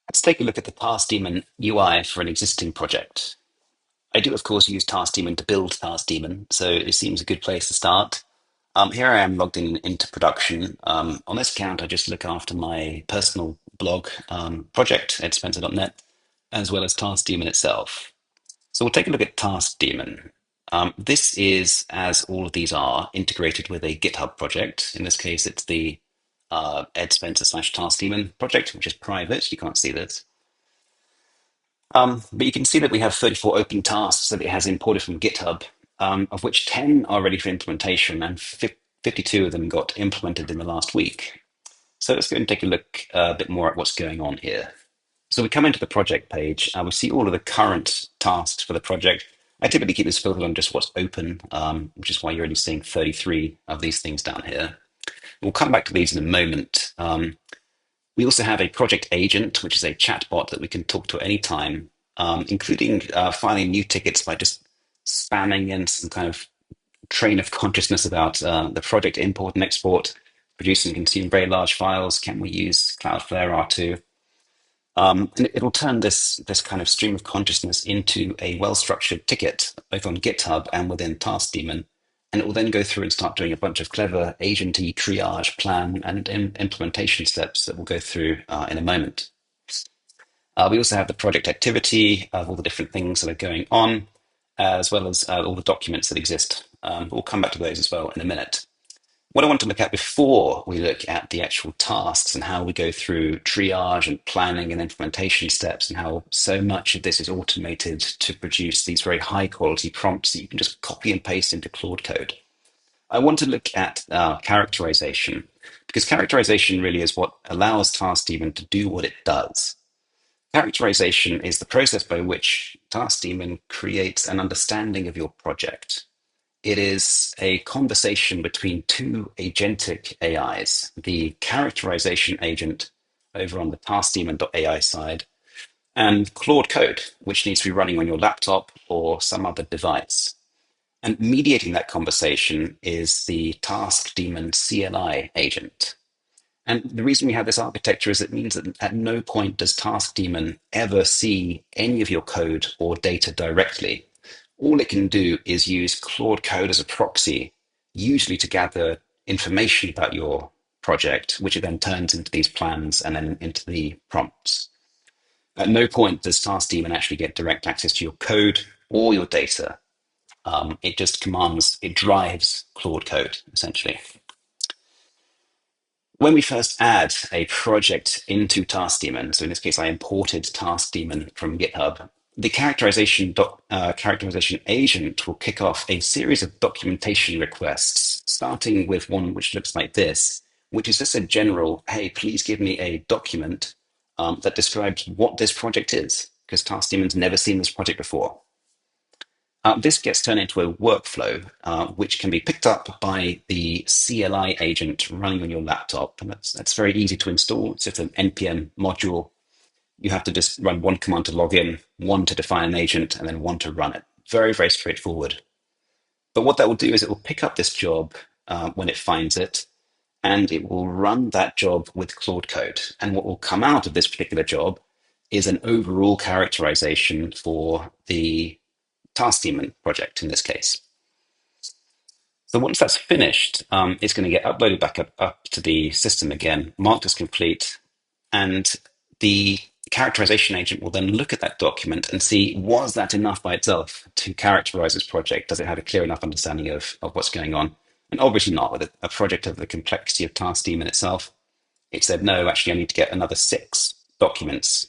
Let's take a look at the Task Daemon UI for an existing project. I do, of course, use Task Daemon to build Task Daemon, so it seems a good place to start. Here I am logged in into production. On this account, I just look after my personal blog project at spencer.net, as well as Task Daemon itself. So we'll take a look at Task Daemon. This is, as all of these are, integrated with a GitHub project. In this case, it's the Ed Spencer slash Task Daemon project, which is private. You can't see this. But you can see that we have 34 open tasks that it has imported from GitHub, of which 10 are ready for implementation and 52 of them got implemented in the last week. So let's go and take a look a bit more at what's going on here. So we come into the project page, we see all of the current tasks for the project. I typically keep this filtered on just what's open, which is why you're only seeing 33 of these things down here. We'll come back to these in a moment. We also have a project agent, which is a chatbot that we can talk to at any time, including filing new tickets by just spamming in some kind of train of consciousness about the project import and export, produce and consume very large files. Can we use Cloudflare R2? And it'll turn this kind of stream of consciousness into a well-structured ticket, both on GitHub and within Task Daemon. And it will then go through and start doing a bunch of clever agenty triage, plan, and implementation steps that we'll go through in a moment. We also have the project activity of all the different things that are going on, as well as all the documents that exist. We'll come back to those as well in a minute. What I want to look at before we look at the actual tasks and how we go through triage and planning and implementation steps and how so much of this is automated to produce these very high quality prompts that you can just copy and paste into Claude code. I want to look at characterization because characterization really is what allows Task Daemon to do what it does. Characterization is the process by which Task Daemon creates an understanding of your project. It is a conversation between two agentic AIs, the characterization agent over on the taskdaemon.ai side, and Claude Code, which needs to be running on your laptop or some other device. And mediating that conversation is the Task Daemon CLI agent. And the reason we have this architecture is it means that at no point does Task Daemon ever see any of your code or data directly. All it can do is use Claude Code as a proxy, usually to gather information about your project, which it then turns into these plans and then into the prompts. At no point does Task Daemon actually get direct access to your code or your data. It just commands, it drives Claude Code, essentially. When we first add a project into Task Daemon, so in this case, I imported Task Daemon from GitHub, the characterization agent will kick off a series of documentation requests, starting with one which looks like this, which is just a general, hey, please give me a document that describes what this project is, because Task Daemon's never seen this project before. This gets turned into a workflow, which can be picked up by the CLI agent running on your laptop. And that's very easy to install. It's just an NPM module. You have to just run one command to log in, one to define an agent, and then one to run it. Very, very straightforward. But what that will do is it will pick up this job when it finds it, and it will run that job with Claude Code. And what will come out of this particular job is an overall characterization for the Task Daemon project in this case. So once that's finished, it's going to get uploaded back up to the system again, marked as complete, and the characterization agent will then look at that document and see, was that enough by itself to characterize this project? Does it have a clear enough understanding of what's going on? And obviously not. With a project of the complexity of Task Daemon itself, it said, no, actually, I need to get another 6 documents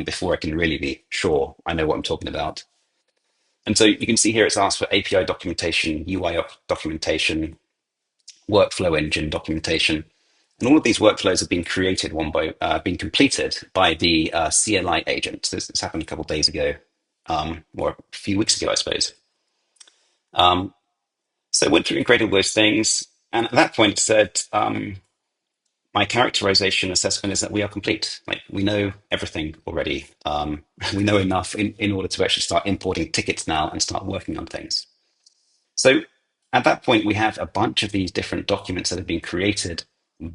before I can really be sure I know what I'm talking about. And so you can see here it's asked for API documentation, UI documentation, workflow engine documentation. And all of these workflows have been created been completed by the CLI agent. This happened a couple of days ago, or a few weeks ago, I suppose. So I went through and created all those things. And at that point, it said, my characterization assessment is that we are complete. Like, we know everything already. We know enough in order to actually start importing tickets now and start working on things. So at that point, we have a bunch of these different documents that have been created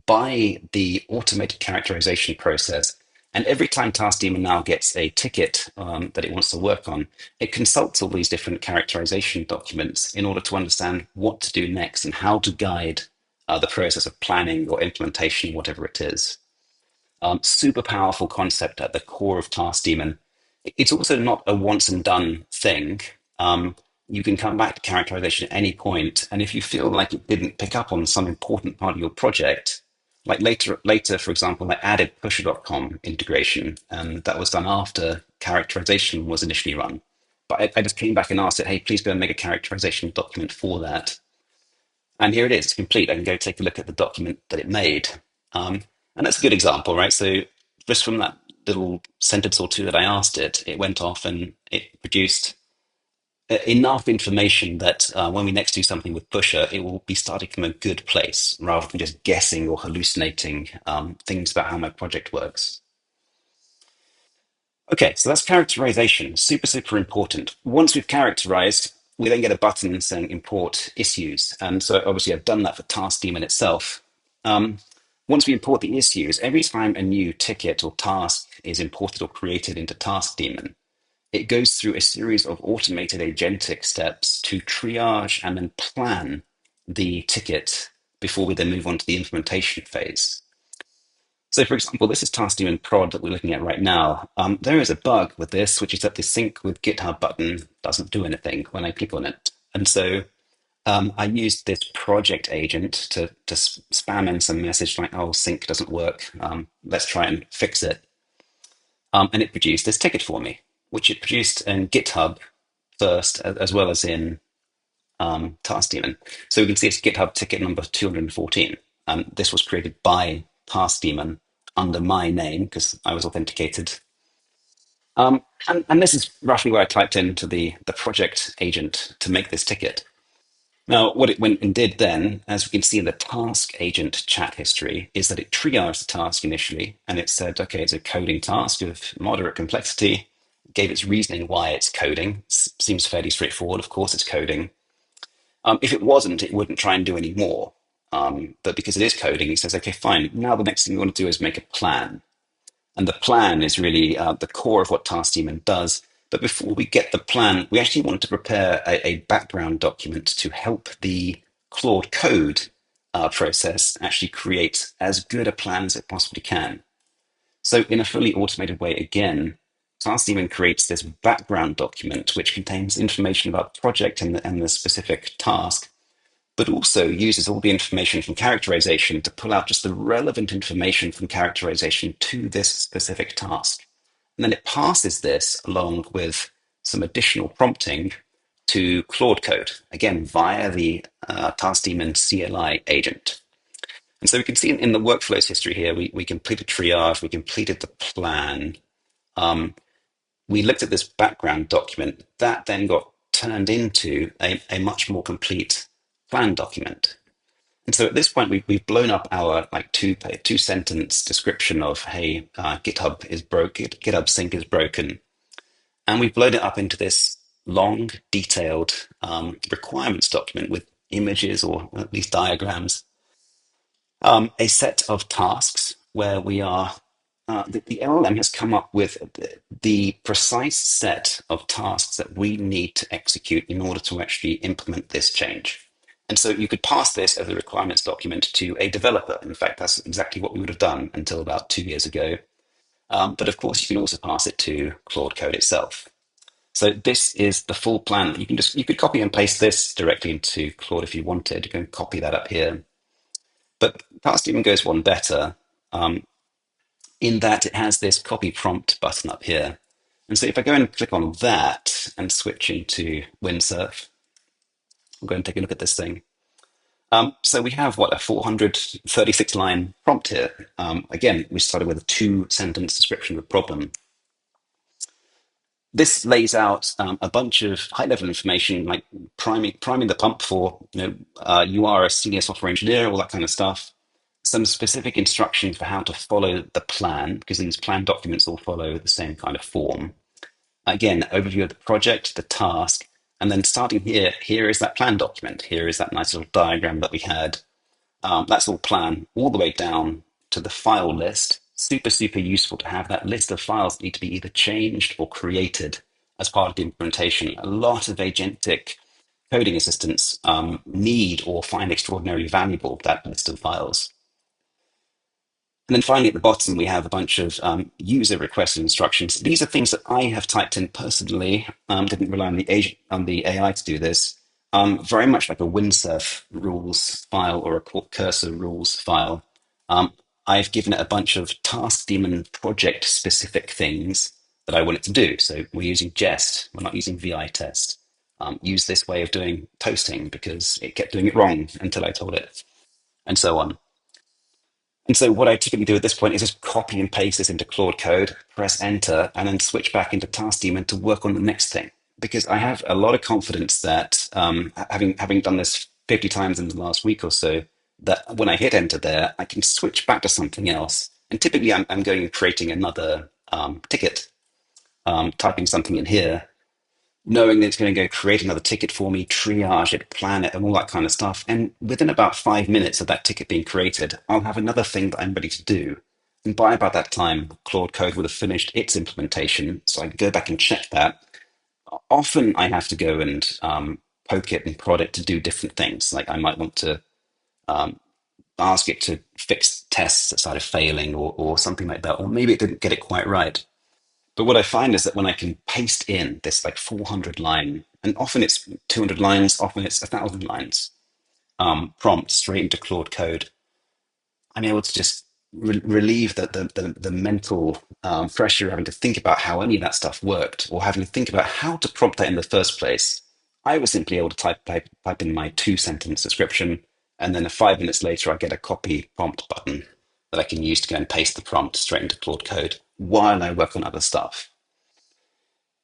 by the automated characterization process. And every time Task Demon now gets a ticket that it wants to work on, it consults all these different characterization documents in order to understand what to do next and how to guide the process of planning or implementation, whatever it is. Super powerful concept at the core of Task Demon. It's also not a once and done thing. You can come back to characterization at any point, and if you feel like it didn't pick up on some important part of your project, like later, for example, I added pusher.com integration, and that was done after characterization was initially run. But I just came back and asked it, hey, please go and make a characterization document for that. And here it is, complete. I can go take a look at the document that it made. And that's a good example, right? So just from that little sentence or two that I asked it, it went off and it produced enough information that when we next do something with Pusher, it will be starting from a good place rather than just guessing or hallucinating things about how my project works. Okay, so that's characterization. Super, super important. Once we've characterized, we then get a button saying import issues. And so obviously I've done that for task daemon itself. Um, Once we import the issues, every time a new ticket or task is imported or created into task daemon, it goes through a series of automated agentic steps to triage and then plan the ticket before we then move on to the implementation phase. So, for example, this is Task Daemon Prod that we're looking at right now. There is a bug with this, which is that the sync with GitHub button doesn't do anything when I click on it. And so I used this project agent to spam in some message like, oh, sync doesn't work. Let's try and fix it. And it produced this ticket for me, which it produced in GitHub first, as well as in Task Daemon. So we can see it's GitHub ticket number 214. This was created by Task Daemon under my name because I was authenticated. And this is roughly where I typed into the project agent to make this ticket. Now, what it went and did then, as we can see in the task agent chat history, is that it triaged the task initially and it said, okay, it's a coding task of moderate complexity, gave its reasoning why it's coding. Seems fairly straightforward. Of course, it's coding. If it wasn't, it wouldn't try and do any more. But because it is coding, it says, okay, fine. Now the next thing we want to do is make a plan. And the plan is really the core of what Task Daemon does. But before we get the plan, we actually want to prepare a background document to help the Claude code process actually create as good a plan as it possibly can. So in a fully automated way, again, Task Daemon creates this background document which contains information about the project and the specific task, but also uses all the information from characterization to pull out just the relevant information from characterization to this specific task. And then it passes this along with some additional prompting to Claude Code, again, via the Task Daemon CLI agent. And so we can see in the workflows history here, we completed triage, we completed the plan, we looked at this background document that then got turned into a much more complete plan document. And so at this point, we've blown up our like two sentence description of, hey, GitHub is broken, GitHub sync is broken. And we've blown it up into this long, detailed requirements document with images or at least diagrams, a set of tasks where we are, the LLM has come up with the precise set of tasks that we need to execute in order to actually implement this change. And so you could pass this as a requirements document to a developer. In fact, that's exactly what we would have done until about 2 years ago. But of course, you can also pass it to Claude Code itself. So this is the full plan. You could copy and paste this directly into Claude if you wanted. You can copy that up here. But Fast even goes one better in that it has this copy prompt button up here. And so if I go and click on that and switch into Windsurf, we'll go and take a look at this thing. So we have what, a 436 line prompt here. Again, we started with a 2 sentence description of the problem. This lays out a bunch of high-level information, like priming the pump for, you are a senior software engineer, all that kind of stuff. Some specific instructions for how to follow the plan, because these plan documents all follow the same kind of form. Again, overview of the project, the task, and then starting here is that plan document. Here is that nice little diagram that we had. That's all plan, all the way down to the file list. super useful to have that list of files that need to be either changed or created as part of the implementation. A lot of agentic coding assistants need or find extraordinarily valuable that list of files. And then finally, at the bottom, we have a bunch of user requested instructions. These are things that I have typed in personally. Didn't rely on the agent, on the AI to do this. Very much like a windsurf rules file or a cursor rules file. Um, I've given it a bunch of task daemon project specific things that I want it to do. So we're using jest. We're not using vi test. Use this way of doing toasting because it kept doing it wrong until I told it, and so on. And so what I typically do at this point is just copy and paste this into Claude Code, press enter, and then switch back into Task Daemon to work on the next thing. Because I have a lot of confidence that having done this 50 times in the last week or so, that when I hit enter there, I can switch back to something else. And typically I'm going and creating another ticket, typing something in here, knowing that it's going to go create another ticket for me, triage it, plan it, and all that kind of stuff. And within about 5 minutes of that ticket being created, I'll have another thing that I'm ready to do. And by about that time, Claude Code would have finished its implementation, so I can go back and check that. Often I have to go and poke it and prod it to do different things. Like I might want to ask it to fix tests that started failing or something like that, or maybe it didn't get it quite right. But what I find is that when I can paste in this like 400 line, and often it's 200 lines, often it's 1,000 lines, prompt straight into Claude Code, I'm able to just relieve the mental pressure of having to think about how any of that stuff worked or having to think about how to prompt that in the first place. I was simply able to type in my 2 sentence description, and then 5 minutes later, I get a copy prompt button that I can use to go and paste the prompt straight into Claude Code while I work on other stuff.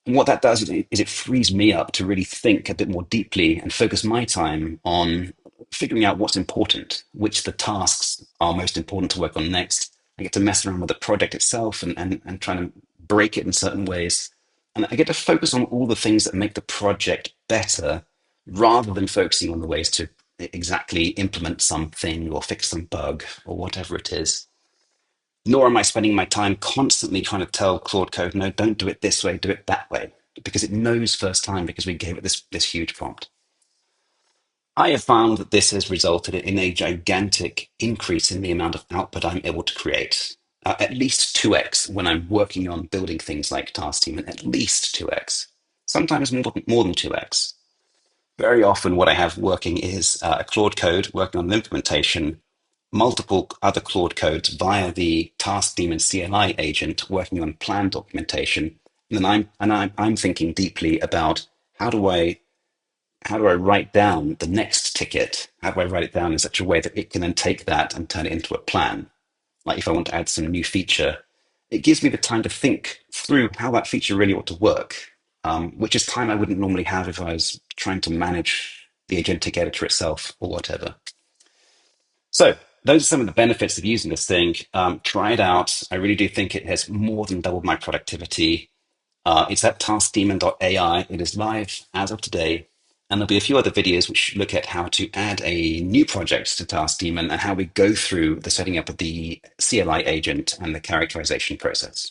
And what that does is it frees me up to really think a bit more deeply and focus my time on figuring out what's important, which the tasks are most important to work on next. I get to mess around with the project itself and trying to break it in certain ways. And I get to focus on all the things that make the project better rather than focusing on the ways to exactly implement something or fix some bug or whatever it is. Nor am I spending my time constantly trying to tell Claude Code, no, don't do it this way, do it that way, because it knows first time because we gave it this huge prompt. I have found that this has resulted in a gigantic increase in the amount of output I'm able to create. At least 2x when I'm working on building things like Task Team, and at least 2x, sometimes more than 2x. Very often, what I have working is a Claude Code working on an implementation, multiple other Claude codes via the task daemon CLI agent working on plan documentation. And then I'm thinking deeply about how do I write down the next ticket? How do I write it down in such a way that it can then take that and turn it into a plan? Like if I want to add some new feature, it gives me the time to think through how that feature really ought to work, which is time I wouldn't normally have if I was trying to manage the agentic editor itself or whatever. So those are some of the benefits of using this thing. Try it out. I really do think it has more than doubled my productivity. It's at taskdaemon.ai. It is live as of today. And there'll be a few other videos which look at how to add a new project to Task Daemon and how we go through the setting up of the CLI agent and the characterization process.